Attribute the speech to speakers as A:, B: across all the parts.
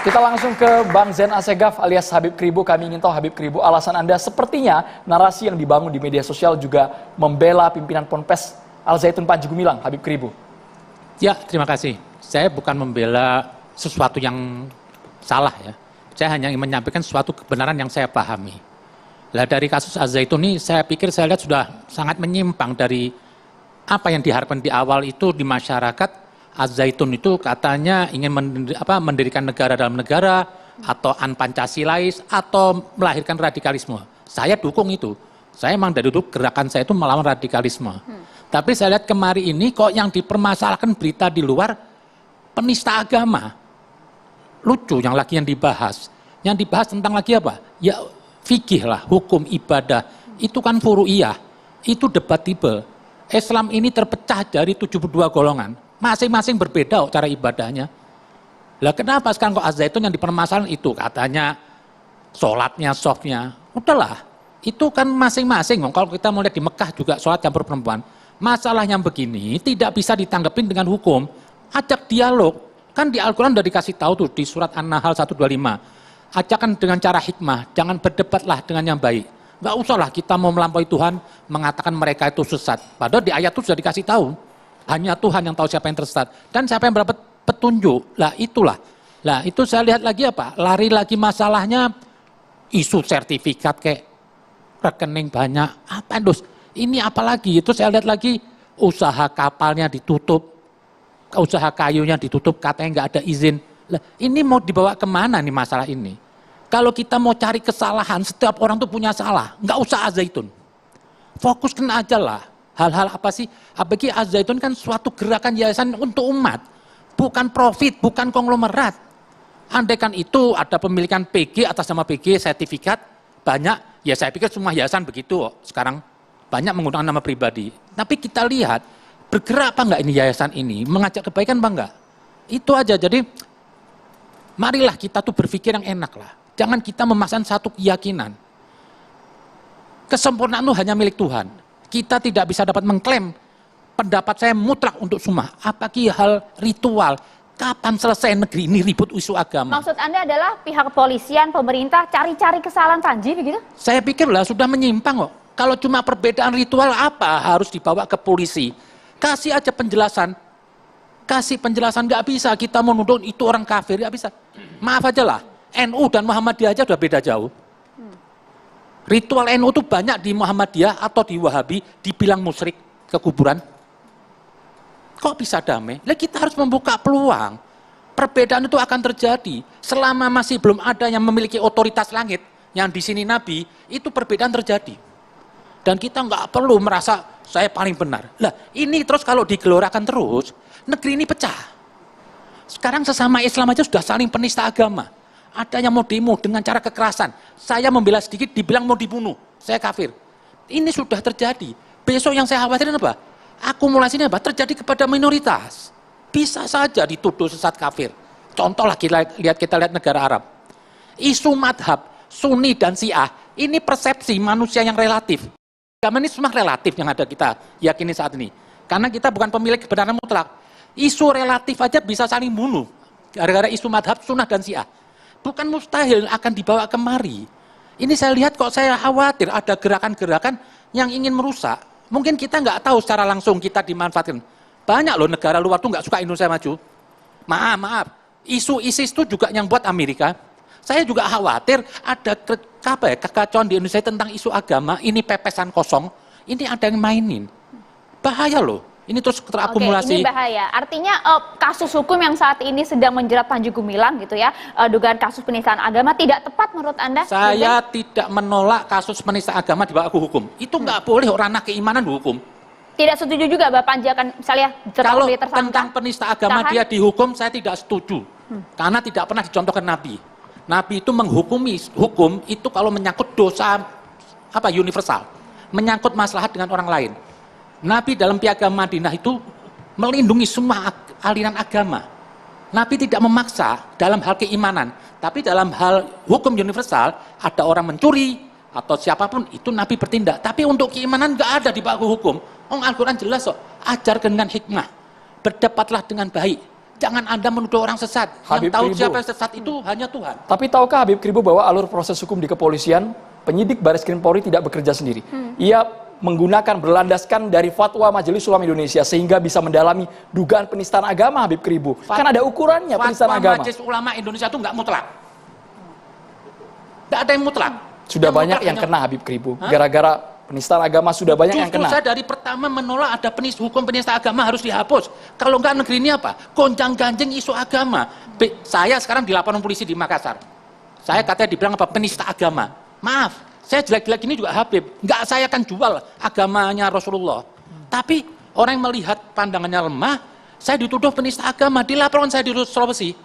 A: Kita langsung ke Bang Zain Asegaf alias Habib Kribo. Kami ingin tahu Habib Kribo, alasan Anda sepertinya narasi yang dibangun di media sosial juga membela pimpinan Ponpes Al Zaitun Panji Gumilang, Habib Kribo.
B: Ya, terima kasih. Saya bukan membela sesuatu yang salah ya. Saya hanya ingin menyampaikan suatu kebenaran yang saya pahami. Lah dari kasus Al Zaitun ini saya pikir saya lihat sudah sangat menyimpang dari apa yang diharapkan di awal itu di masyarakat. Al Zaitun itu katanya ingin mendirikan negara dalam negara atau an-Pancasilais atau melahirkan radikalisme. Saya dukung itu. Saya memang dari dulu gerakan saya itu melawan radikalisme. Tapi saya lihat kemarin ini kok yang dipermasalahkan berita di luar penista agama. Lucu yang dibahas. Yang dibahas tentang lagi apa? Ya fikih lah, hukum ibadah. Itu kan furu'iyah. Itu debatable. Islam ini terpecah dari 72 golongan. Masing-masing berbeda cara ibadahnya. Lah kenapa sekarang kok Al Zaitun yang dipermasalahan itu? Katanya sholatnya, softnya. Udahlah, itu kan masing-masing. Kalau kita mau lihat di Mekah juga sholat campur perempuan. Masalah yang begini tidak bisa ditanggapin dengan hukum. Ajak dialog. Kan di Al-Quran udah dikasih tahu tuh di surat An-Nahl 125. Ajakan dengan cara hikmah, jangan berdebatlah dengan yang baik. Nggak usahlah kita mau melampaui Tuhan mengatakan mereka itu sesat. Padahal di ayat itu sudah dikasih tahu. Hanya Tuhan yang tahu siapa yang tersesat. Dan siapa yang mendapat petunjuk. Lah itulah. Lah itu saya lihat lagi apa? Lari lagi masalahnya isu sertifikat kayak rekening banyak. Apa terus? Ini apa lagi? Itu saya lihat lagi usaha kapalnya ditutup. Usaha kayunya ditutup katanya nggak ada izin. Lah ini mau dibawa kemana nih masalah ini? Kalau kita mau cari kesalahan, setiap orang tuh punya salah. Nggak usah Al Zaitun. Fokuskan aja lah. Hal-hal apa sih? Apalagi Al Zaitun kan suatu gerakan yayasan untuk umat. Bukan profit, bukan konglomerat. Andaikan itu ada pemilikan PG atas nama PG, sertifikat, banyak. Ya saya pikir semua yayasan begitu. Sekarang banyak menggunakan nama pribadi. Tapi kita lihat, bergerak apa enggak ini yayasan ini? Mengajak kebaikan apa enggak? Itu aja. Jadi, marilah kita tuh berpikir yang enak lah. Jangan kita memaksakan satu keyakinan. Kesempurnaan itu hanya milik Tuhan. Kita tidak bisa dapat mengklaim pendapat saya mutlak untuk semua. Apalagi hal ritual. Kapan selesai negeri ini ribut isu agama?
C: Maksud Anda adalah pihak kepolisian, pemerintah cari-cari kesalahan Panji begitu?
B: Saya pikirlah sudah menyimpang kok. Kalau cuma perbedaan ritual apa harus dibawa ke polisi? Kasih aja penjelasan. Kasih penjelasan, nggak bisa kita menuduh itu orang kafir, nggak bisa. Maaf aja lah, NU dan Muhammadiyah aja udah beda jauh. Ritual NU itu banyak di Muhammadiyah atau di Wahabi dibilang musyrik ke kuburan. Kok bisa damai? Lah kita harus membuka peluang. Perbedaan itu akan terjadi. Selama masih belum ada yang memiliki otoritas langit, yang di sini Nabi, itu perbedaan terjadi. Dan kita nggak perlu merasa saya paling benar. Lah ini terus kalau digelorakan terus, negeri ini pecah. Sekarang sesama Islam aja sudah saling penista agama. Ada yang mau demo dengan cara kekerasan. Saya membela sedikit, dibilang mau dibunuh. Saya kafir. Ini sudah terjadi. Besok yang saya khawatirin apa? Akumulasinya apa? Terjadi kepada minoritas. Bisa saja dituduh sesat kafir. Contoh lah kita lihat negara Arab. Isu madhab, Sunni dan Syiah. Ini persepsi manusia yang relatif. Agama ini semua relatif yang ada kita yakini saat ini. Karena kita bukan pemilik kebenaran mutlak. Isu relatif aja bisa saling bunuh. Gara-gara isu madhab, sunnah dan Syiah. Bukan mustahil akan dibawa kemari. Ini saya lihat kok saya khawatir ada gerakan-gerakan yang ingin merusak. Mungkin kita nggak tahu secara langsung kita dimanfaatkan. Banyak loh negara luar tuh nggak suka Indonesia maju. Maaf. Isu ISIS itu juga yang buat Amerika. Saya juga khawatir ada kekacauan di Indonesia tentang isu agama. Ini pepesan kosong. Ini ada yang mainin. Bahaya loh. Ini terus terakumulasi.
C: Oke, ini bahaya. Artinya kasus hukum yang saat ini sedang menjerat Panji Gumilang gitu ya, dugaan kasus penistaan agama tidak tepat menurut Anda?
B: Saya tidak menolak kasus penistaan agama dibawa ke hukum. Itu nggak boleh ranah keimanan dihukum.
C: Tidak setuju juga Bapak Panji akan misalnya
B: kalau tentang penista agama dia dihukum, saya tidak setuju. Karena tidak pernah dicontohkan Nabi. Nabi itu menghukumi hukum itu kalau menyangkut dosa universal, menyangkut maslahat dengan orang lain. Nabi dalam piagam Madinah itu melindungi semua aliran agama. Nabi tidak memaksa dalam hal keimanan, tapi dalam hal hukum universal, ada orang mencuri atau siapapun itu Nabi bertindak. Tapi untuk keimanan nggak ada di bawah hukum. Al-Quran jelas kok, ajarkan dengan hikmah, berdebatlah dengan baik. Jangan Anda menuduh orang sesat.
A: Habib
B: Yang tahu
A: Kribo.
B: siapa yang sesat itu hanya Tuhan.
A: Tapi tahukah Habib Kribo bahwa alur proses hukum di kepolisian, penyidik Baris Krim Polri tidak bekerja sendiri. Ia menggunakan berlandaskan dari fatwa Majelis Ulama Indonesia sehingga bisa mendalami dugaan penistaan agama Habib Kribo. Kan ada ukurannya penistaan
B: Fatwa
A: agama.
B: Majelis Ulama Indonesia itu nggak mutlak. Nggak ada yang mutlak.
A: Sudah banyak
B: mutlak
A: yang
B: hanya-
A: kena Habib Kribo. Gara-gara penistaan agama sudah banyak yang
B: Justru
A: kena.
B: saya dari pertama menolak ada hukum penista agama harus dihapus. Kalau nggak negeri ini apa? Gonjang-ganjing isu agama. Saya sekarang dilaporin polisi di Makassar. Saya katanya dibilang apa? Penista agama. Maaf, saya jelek-jelek ini juga Habib. Nggak saya akan jual agamanya Rasulullah. Tapi orang yang melihat pandangannya lemah, saya dituduh penista agama. Dilaporkan saya di Sulawesi.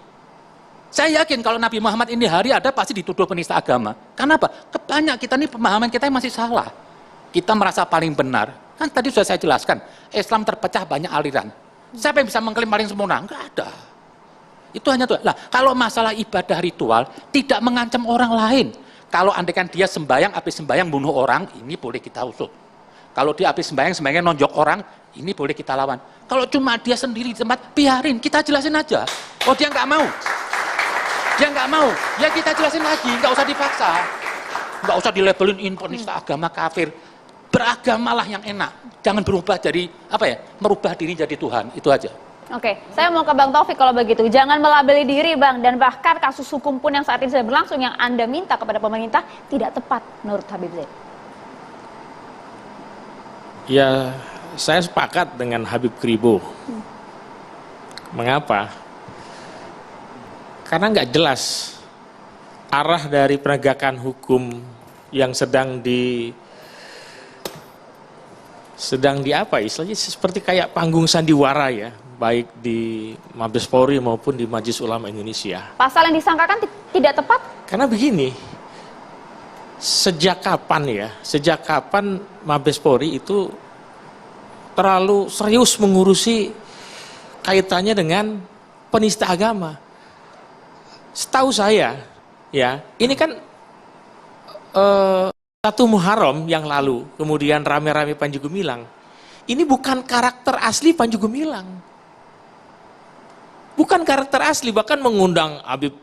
B: Saya yakin kalau Nabi Muhammad ini hari ada pasti dituduh penista agama. Kenapa? Banyak kita ini pemahaman kita yang masih salah. Kita merasa paling benar. Kan tadi sudah saya jelaskan, Islam terpecah banyak aliran. Siapa yang bisa mengklaim paling sempurna? Enggak ada. Itu hanya Tuhan. Nah, kalau masalah ibadah ritual, tidak mengancam orang lain. Kalau andaikan dia sembahyang, habis sembahyang bunuh orang, ini boleh kita usut. Kalau dia habis sembahyang nonjok orang, ini boleh kita lawan. Kalau cuma dia sendiri di tempat, biarin, kita jelasin aja. Oh dia nggak mau. Dia nggak mau, ya kita jelasin lagi, nggak usah dipaksa. Nggak usah dilabelin ini penista agama kafir. Beragamalah yang enak. Jangan berubah jadi, merubah diri jadi Tuhan. Itu aja.
C: Oke, saya mau ke Bang Taufik kalau begitu. Jangan melabeli diri Bang, dan bahkan kasus hukum pun yang saat ini sedang berlangsung yang Anda minta kepada pemerintah tidak tepat menurut Habib Zaid.
D: Ya, saya sepakat dengan Habib Kribo. Mengapa? Karena nggak jelas arah dari penegakan hukum yang sedang di apa istilahnya seperti kayak panggung sandiwara ya, baik di Mabes Polri maupun di Majelis Ulama Indonesia.
C: Pasal yang disangkakan tidak tepat?
D: Karena begini, sejak kapan Mabes Polri itu terlalu serius mengurusi kaitannya dengan penista agama? Setahu saya, ya, ini kan 1 Muharram yang lalu, kemudian rame-rame Panji Gumilang. Ini bukan karakter asli Panji Gumilang. Bukan karakter asli, bahkan mengundang Habib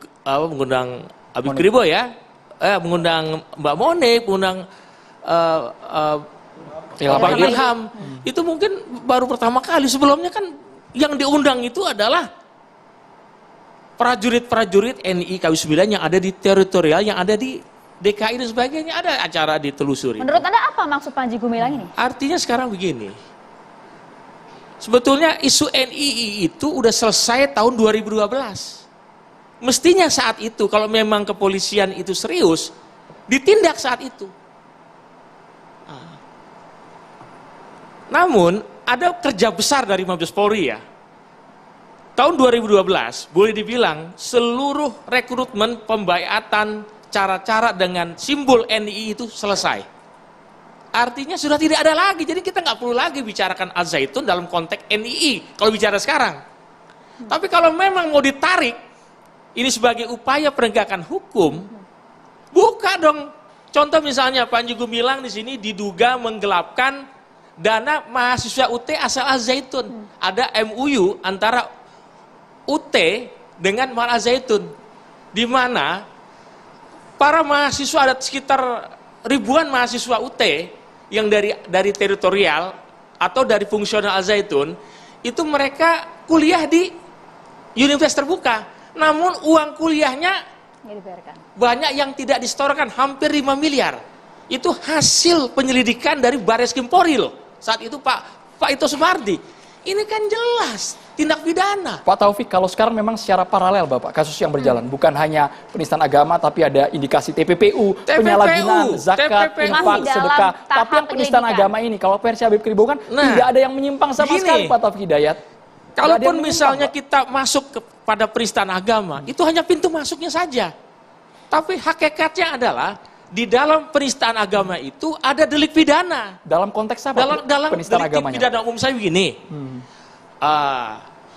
D: Kribo ya, mengundang Mbak Monik, mengundang Bang Ilham. Itu mungkin baru pertama kali. Sebelumnya kan yang diundang itu adalah prajurit-prajurit NI KW9 yang ada di teritorial, yang ada di DKI dan sebagainya, ada acara ditelusuri.
C: Menurut Anda apa maksud Panji Gumilang ini?
D: Artinya sekarang begini, sebetulnya isu NII itu udah selesai tahun 2012. Mestinya saat itu kalau memang kepolisian itu serius, ditindak saat itu. Namun ada kerja besar dari Mabes Polri ya. Tahun 2012 boleh dibilang seluruh rekrutmen pembaiatan cara-cara dengan simbol NII itu selesai. Artinya sudah tidak ada lagi, jadi kita nggak perlu lagi bicarakan Al-Zaitun dalam konteks NII kalau bicara sekarang. Tapi kalau memang mau ditarik ini sebagai upaya penegakan hukum, buka dong. Contoh misalnya Panji Gumilang di sini diduga menggelapkan dana mahasiswa UT asal Al-Zaitun. Ada MUU antara UT dengan Al-Zaitun, di mana para mahasiswa, ada sekitar ribuan mahasiswa UT yang dari teritorial atau dari fungsional Al-Zaitun, itu mereka kuliah di universitas terbuka. Namun uang kuliahnya banyak yang tidak disetorkan, hampir 5 miliar. Itu hasil penyelidikan dari Baris Krim Polri loh. Saat itu Pak Ito Sumardi. Ini kan jelas tindak pidana.
A: Pak Taufik, kalau sekarang memang secara paralel Bapak, kasus yang berjalan. Bukan hanya penistaan agama, tapi ada indikasi TPPU, penyalahgunaan zakat, infak, sedekah. Tapi yang penistaan agama ini, kalau versi Habib Kribo kan tidak ada yang menyimpang sama sekali Pak Taufik Hidayat.
D: Kalaupun misalnya kita masuk kepada penistaan agama, itu hanya pintu masuknya saja. Tapi hakikatnya adalah, di dalam penistaan agama itu ada delik pidana.
A: Dalam konteks apa?
D: Dalam
A: penistaan
D: delik
A: agamanya.
D: pidana umum saya begini.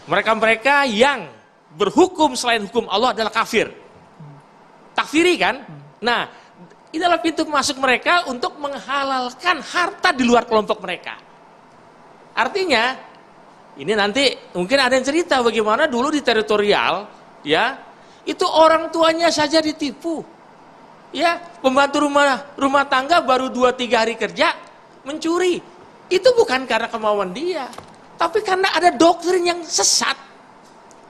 D: Mereka-mereka yang berhukum selain hukum Allah adalah kafir. Takfiri kan? Nah, ini adalah pintu masuk mereka untuk menghalalkan harta di luar kelompok mereka. Artinya, Ini nanti mungkin ada yang cerita bagaimana dulu di teritorial, ya, itu orang tuanya saja ditipu. Ya, pembantu rumah tangga baru 2-3 hari kerja mencuri. Itu bukan karena kemauan dia, tapi karena ada doktrin yang sesat.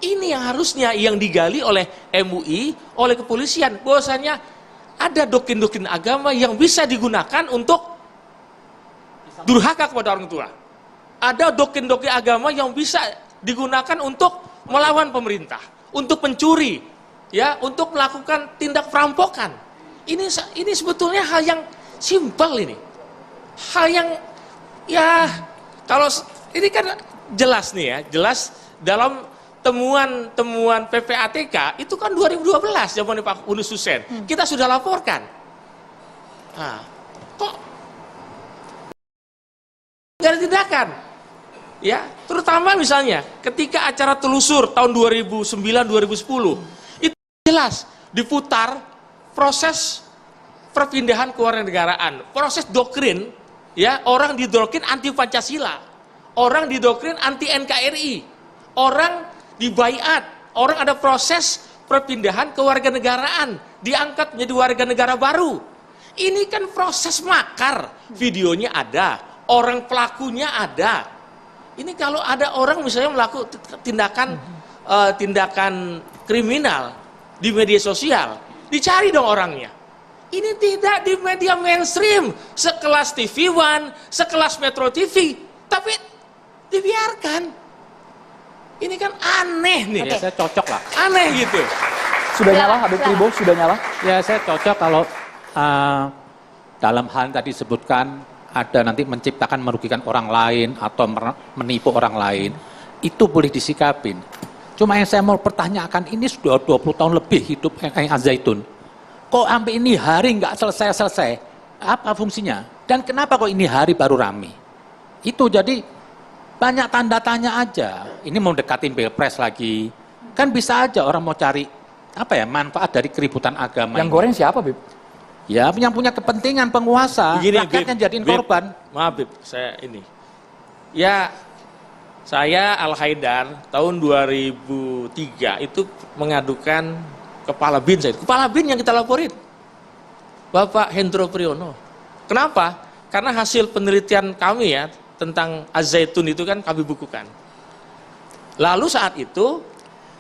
D: Ini yang harusnya yang digali oleh MUI, oleh kepolisian. Bahwasanya ada doktrin-doktrin agama yang bisa digunakan untuk durhaka kepada orang tua. Ada doktrin-doktrin agama yang bisa digunakan untuk melawan pemerintah, untuk mencuri, ya, untuk melakukan tindak perampokan. Ini sebetulnya hal yang simpel ini. Hal yang ya kalau ini kan jelas nih ya, jelas dalam temuan PPATK itu kan 2012 zaman Pak Unus Hussein. Kita sudah laporkan. Nah, kok nggak ada tindakan? Ya, terutama misalnya ketika acara telusur tahun 2009-2010 itu jelas diputar proses perpindahan kewarganegaraan, proses doktrin, ya, orang didoktrin anti Pancasila, orang didoktrin anti NKRI, orang dibaiat, orang ada proses perpindahan kewarganegaraan, diangkat menjadi warga negara baru. Ini kan proses makar, videonya ada, orang pelakunya ada. Ini kalau ada orang misalnya melakukan tindakan kriminal di media sosial, dicari dong orangnya. Ini tidak di media mainstream, sekelas TV One, sekelas Metro TV, tapi dibiarkan. Ini kan aneh nih.
B: Ya, saya cocok lah.
D: Aneh gitu.
A: Sudah nyala, Habib Kribo, sudah nyala?
B: Ya, saya cocok kalau dalam hal yang tadi disebutkan ada nanti menciptakan merugikan orang lain atau menipu orang lain, itu boleh disikapin. Cuma yang saya mau pertanyakan, ini sudah 20 tahun lebih hidup Kang Al-Zaitun. Kok sampai ini hari nggak selesai-selesai? Apa fungsinya? Dan kenapa kok ini hari baru rame? Itu jadi banyak tanda tanya aja. Ini mau dekatin Pilpres lagi. Kan bisa aja orang mau cari apa ya, manfaat dari keributan agama.
A: Yang
B: ini.
A: goreng siapa, Bib?
B: Ya, yang punya kepentingan penguasa,
D: Begini,
B: rakyatnya
D: Bib,
B: jadiin
D: Bib,
B: korban.
D: Maaf, Bib, saya ini. Ya, saya Al-Haidar tahun 2003 itu mengadukan Kepala BIN saya. Kepala BIN yang kita laporin. Bapak Hendro Priyono. Kenapa? Karena hasil penelitian kami ya tentang Az-Zaitun itu kan kami bukukan. Lalu saat itu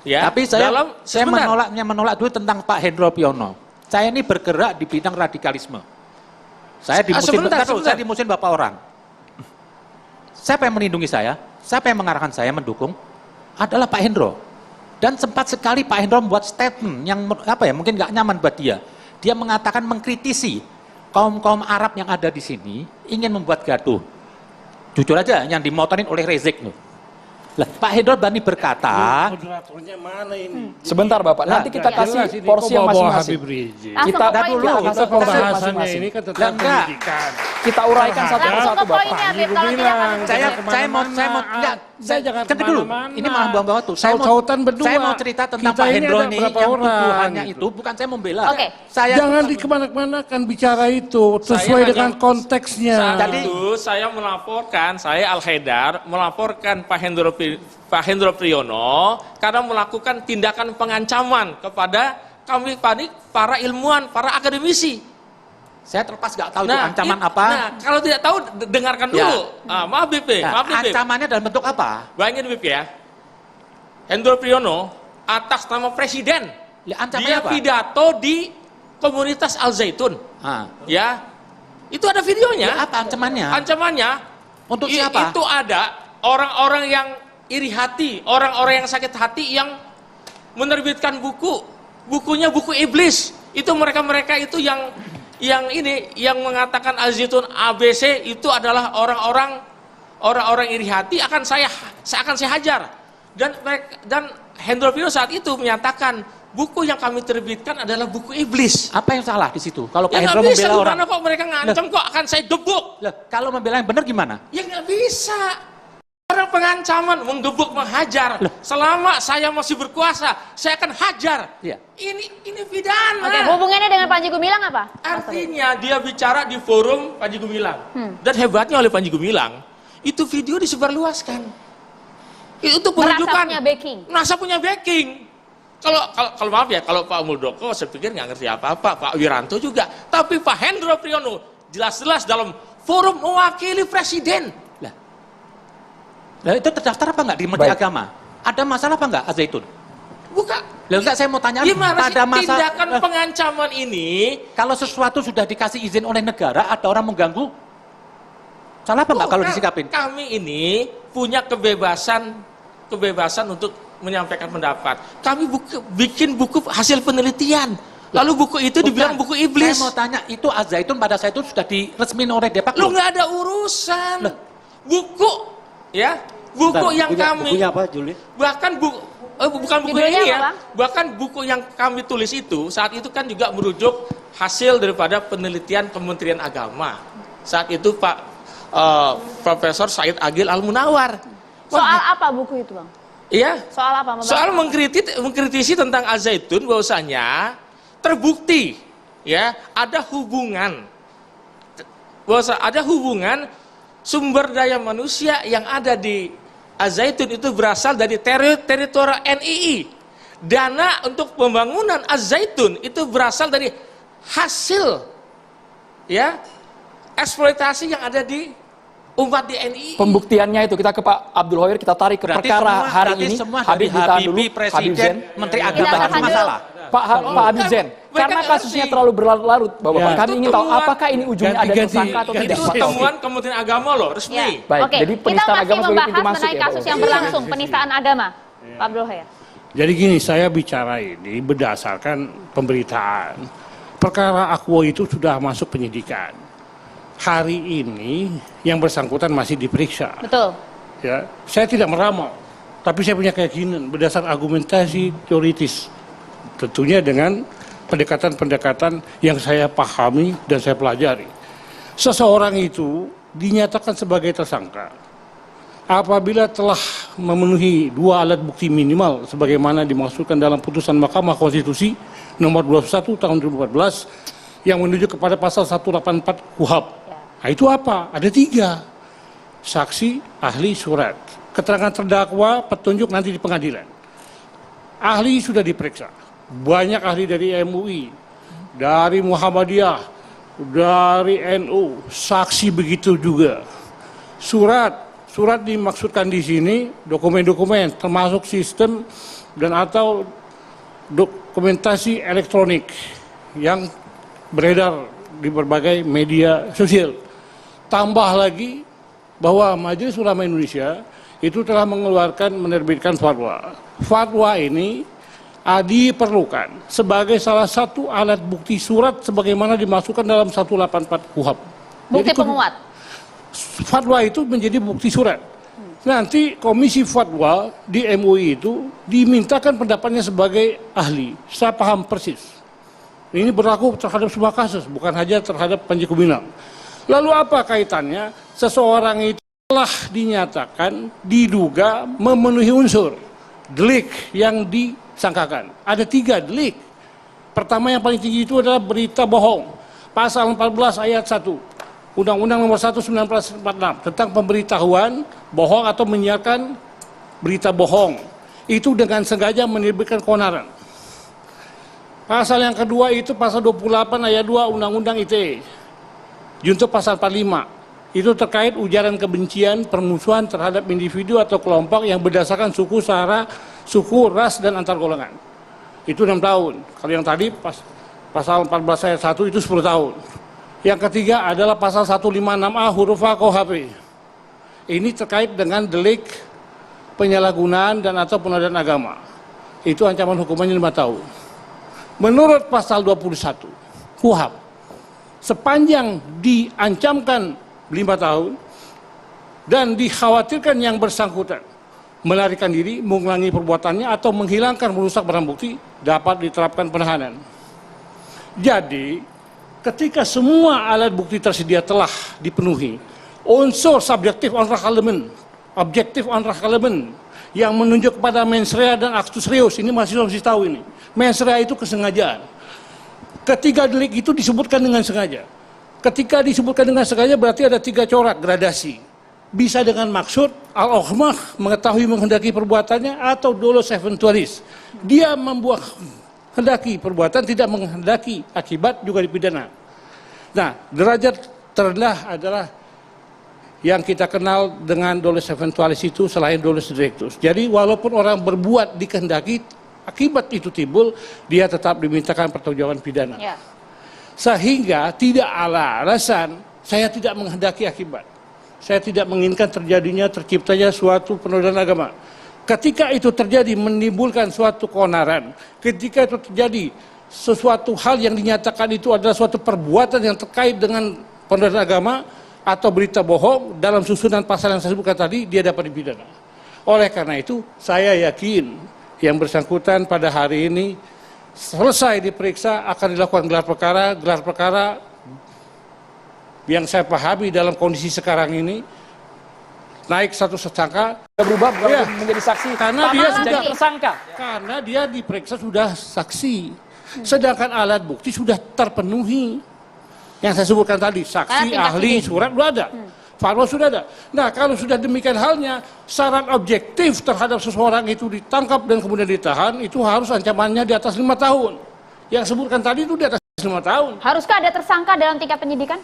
D: ya,
B: tapi saya
D: sebentar.
B: menolak dulu tentang Pak Hendro Priyono. Saya ini bergerak di bidang radikalisme. Saya di musim Bapak orang. Siapa yang melindungi saya? Siapa yang mengarahkan saya mendukung? Adalah Pak Hendro. Dan sempat sekali Pak Hendro membuat statement yang apa ya, mungkin nggak nyaman buat dia. Dia mengatakan mengkritisi kaum Arab yang ada di sini ingin membuat gaduh. Jujur aja, yang dimotorin oleh Rizik loh. Lah, Pak Hendro berani berkata,
E: moderatornya mana ini?
A: Sebentar Bapak, nanti kita kasih porsi yang masing-masing.
C: Kita
A: dulu,
C: kasih porsi
E: Pembahasannya
A: masing-masing.
E: ini kan tentang pendidikan.
A: Kita uraikan satu persatu, Bapak.
B: saya jangan dulu. Ini malah buang-buang waktu.
E: Saut-sautan berdua.
B: Saya mau cerita tentang
E: Kita
B: Pak
E: ini
B: Hendro
E: ada
B: ini
E: berapa
B: yang
E: orang,
B: tuduhannya
E: gitu.
B: itu bukan saya membela.
C: Oke.
E: Jangan dikemana-manakan bicara itu sesuai dengan konteksnya.
D: Saat itu saya melaporkan, saya Al-Haidar melaporkan Pak Hendro Priyono karena melakukan tindakan pengancaman kepada kami para ilmuwan, para akademisi.
B: Saya terlepas nggak tahu itu ancaman apa.
D: Nah, kalau tidak tahu dengarkan dulu. Maaf BP, maaf BP.
B: Ancamannya dalam bentuk apa?
D: Bayangin BP ya. Hendro Priyono atas nama presiden.
B: Ya, ancamannya
D: Dia
B: apa?
D: pidato di komunitas Al-Zaitun. Ya. Itu ada videonya.
B: Ya, apa ancamannya?
D: Ancamannya
B: Untuk siapa?
D: Itu ada orang-orang yang iri hati, orang-orang yang sakit hati yang menerbitkan bukunya buku iblis. Itu mereka-mereka itu yang mengatakan Al-Zaitun ABC itu adalah orang-orang iri hati akan saya hajar. Dan Hendro Priyono saat itu menyatakan buku yang kami terbitkan adalah buku iblis.
B: Apa yang salah di situ? Kalau Pak
D: Ya
B: Hendro
D: nggak bisa,
B: membela orang,
D: gimana kok mereka ngancam kok akan saya gebuk.
B: Loh, kalau membela yang benar gimana?
D: Ya nggak bisa. Orang pengancaman, menggebuk, menghajar. Selama saya masih berkuasa, saya akan hajar.
B: Iya.
D: Ini pidana.
C: Oke, hubungannya dengan Panji Gumilang apa?
D: Artinya dia bicara di forum Panji Gumilang. Dan hebatnya oleh Panji Gumilang, itu video disebarluaskan. Itu penunjukan.
C: Merasa
D: punya backing. Kalau maaf ya, kalau Pak Muldoko saya pikir nggak ngerti apa-apa, Pak Wiranto juga. Tapi Pak Hendro Priyono jelas-jelas dalam forum mewakili presiden.
B: Lah itu terdaftar apa enggak di Menteri Agama? Ada masalah apa enggak Al-Zaitun?
D: Bukan.
B: Lah enggak, saya mau tanya,
D: Gimana sih
B: pada masa
D: tindakan pengancaman ini?
B: kalau sesuatu sudah dikasih izin oleh negara, ada orang mengganggu, salah apa enggak kalau disikapin?
D: Kami ini punya kebebasan untuk menyampaikan pendapat. Kami bikin buku hasil penelitian. Lalu buku itu dibilang buku iblis.
B: Saya mau tanya, itu Al-Zaitun pada saat itu sudah diresmikan oleh Depak?
D: Lu nggak ada urusan. Buku, ya,
F: bukunya apa, Juli?
D: Bahkan bukan buku
C: Judulnya
D: ini ya.
C: apa?
D: Bahkan buku yang kami tulis itu saat itu kan juga merujuk hasil daripada penelitian Kementerian Agama. Saat itu Pak Profesor Said Agil Al-Munawar.
C: Soal apa buku itu, Bang?
D: Iya.
C: Soal apa?
D: Soal mengkritisi tentang Al-Zaitun bahwasanya terbukti ya ada hubungan sumber daya manusia yang ada di Al-Zaitun itu berasal dari teritorial NII. Dana untuk pembangunan Al-Zaitun itu berasal dari hasil ya eksploitasi yang ada di umat di NII.
A: Pembuktiannya itu kita ke Pak Abdul Hoyer, kita tarik ke perkara hari ini.
B: Habib ditahan dulu, Presiden, Menteri Agama
C: Tidak,
B: ada masalah.
A: Pak Habib Zen, karena kasusnya terlalu berlarut-larut, Bapak, kami ingin tahu apakah ini ujungnya ada tersangka atau tidak.
D: Itu temuan Kementerian Agama loh, resmi.
A: Baik,
C: Oke,
A: jadi
C: kita
A: penistaan
C: masih
A: agama sebagai pintu
C: membahas
A: masuk
C: mengenai
A: ya,
C: kasus
A: Bapak.
C: yang berlangsung, penistaan agama. Pak Abdul Hoyer.
E: Jadi gini, saya bicara ini berdasarkan pemberitaan. Perkara Akwo itu sudah masuk penyidikan. Hari ini yang bersangkutan masih diperiksa.
C: Betul.
E: Ya, saya tidak meramal, tapi saya punya keyakinan berdasar argumentasi teoritis. Tentunya dengan pendekatan-pendekatan yang saya pahami dan saya pelajari. Seseorang itu dinyatakan sebagai tersangka apabila telah memenuhi 2 alat bukti minimal sebagaimana dimaksudkan dalam putusan Mahkamah Konstitusi nomor 21 tahun 2014 yang menuju kepada pasal 184 KUHP. Nah, itu apa? Ada 3. Saksi, ahli, surat. Keterangan terdakwa, petunjuk nanti di pengadilan. Ahli sudah diperiksa. Banyak ahli dari MUI, dari Muhammadiyah, dari NU, saksi begitu juga. Surat dimaksudkan di sini dokumen-dokumen termasuk sistem dan atau dokumentasi elektronik yang beredar di berbagai media sosial. Tambah lagi bahwa Majelis Ulama Indonesia itu telah menerbitkan fatwa. Fatwa ini diperlukan sebagai salah satu alat bukti surat sebagaimana dimasukkan dalam 184 KUHP.
C: Bukti penguat.
E: Fatwa itu menjadi bukti surat. Nanti Komisi Fatwa di MUI itu dimintakan pendapatnya sebagai ahli. Saya paham persis. Ini berlaku terhadap semua kasus, bukan hanya terhadap Panji Gumilang. Lalu apa kaitannya? Seseorang itu telah dinyatakan diduga memenuhi unsur delik yang disangkakan. Ada 3 delik. Pertama yang paling tinggi itu adalah berita bohong. Pasal 14 ayat 1. Undang-Undang nomor 1 1946 tentang pemberitahuan bohong atau menyiarkan berita bohong. Itu dengan sengaja menerbitkan keonaran. Pasal yang kedua itu pasal 28 ayat 2 Undang-Undang ITE. Junto pasal 45. Itu terkait ujaran kebencian, permusuhan terhadap individu atau kelompok yang berdasarkan suku, sara, suku, ras, dan antar golongan. Itu 6 tahun. Kalau yang tadi pasal 14 ayat 1 itu 10 tahun. Yang ketiga adalah pasal 156A huruf A KUHP. Ini terkait dengan delik penyalahgunaan dan atau penodaan agama. Itu ancaman hukumannya 5 tahun. Menurut pasal 21 KUHP, sepanjang diancamkan 5 tahun dan dikhawatirkan yang bersangkutan melarikan diri, mengulangi perbuatannya atau menghilangkan merusak barang bukti, dapat diterapkan penahanan. Jadi, ketika semua alat bukti tersedia telah dipenuhi, unsur subjektif unruh element, objektif unruh element yang menunjuk kepada mens rea dan actus reus, ini masih tahu ini. Mens rea itu kesengajaan. Ketiga delik itu disebutkan dengan sengaja. Ketika disebutkan dengan sengaja berarti ada 3 corak gradasi. bisa dengan maksud al-okhmah mengetahui menghendaki perbuatannya atau dolus eventualis. Dia membuat hendaki perbuatan tidak menghendaki akibat juga dipidana. Nah, derajat terendah adalah yang kita kenal dengan dolus eventualis itu selain dolus directus. Jadi walaupun orang berbuat dikehendaki akibat itu timbul, dia tetap dimintakan pertanggungjawaban pidana.
C: Ya.
E: Sehingga tidak ada alasan saya tidak menghendaki akibat. Saya tidak menginginkan terciptanya suatu penodaan agama. Ketika itu terjadi menimbulkan suatu keonaran, ketika itu terjadi sesuatu hal yang dinyatakan itu adalah suatu perbuatan yang terkait dengan penodaan agama atau berita bohong dalam susunan pasal yang saya sebutkan tadi, dia dapat dipidana. Oleh karena itu, saya yakin yang bersangkutan pada hari ini selesai diperiksa akan dilakukan gelar perkara yang saya pahami dalam kondisi sekarang ini naik satu tersangka
A: berubah bukan menjadi saksi
E: karena dia sudah
A: tersangka,
E: karena dia diperiksa sudah saksi, sedangkan alat bukti sudah terpenuhi yang saya sebutkan tadi, saksi, ahli, surat sudah ada, fatwa sudah ada. Nah, kalau sudah demikian halnya, syarat objektif terhadap seseorang itu ditangkap dan kemudian ditahan itu harus ancamannya di atas 5 tahun. Yang sebutkan tadi itu di atas 5 tahun.
C: Haruskah ada tersangka dalam tingkat penyidikan?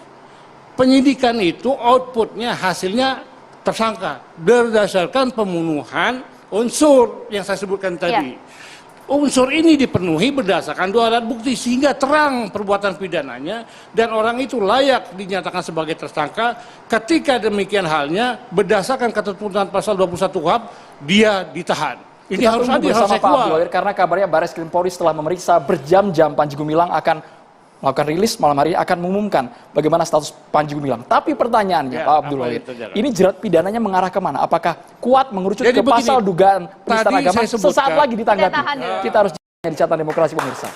E: Penyidikan itu outputnya, hasilnya tersangka berdasarkan pemenuhan unsur yang saya sebutkan tadi. Unsur ini dipenuhi berdasarkan 2 alat bukti sehingga terang perbuatan pidananya dan orang itu layak dinyatakan sebagai tersangka. Ketika demikian halnya berdasarkan ketentuan pasal 21 KUHP dia ditahan. Ini
A: Kita
E: harus
A: tunggu
E: adil,
A: bersama
E: harus
A: Pak
E: equal.
A: Abdul Qadir karena kabarnya Baris Krim Polri setelah memeriksa berjam-jam Panji Gumilang akan melakukan rilis malam hari akan mengumumkan bagaimana status Panji Gumilang. Tapi pertanyaannya Pak Abdul Qadir, ini jerat pidananya mengarah kemana? Apakah kuat mengerucut ke pasal dugaan penistaan agama? Sesaat lagi ditanggapi. Kita harus di catatan demokrasi pemirsa.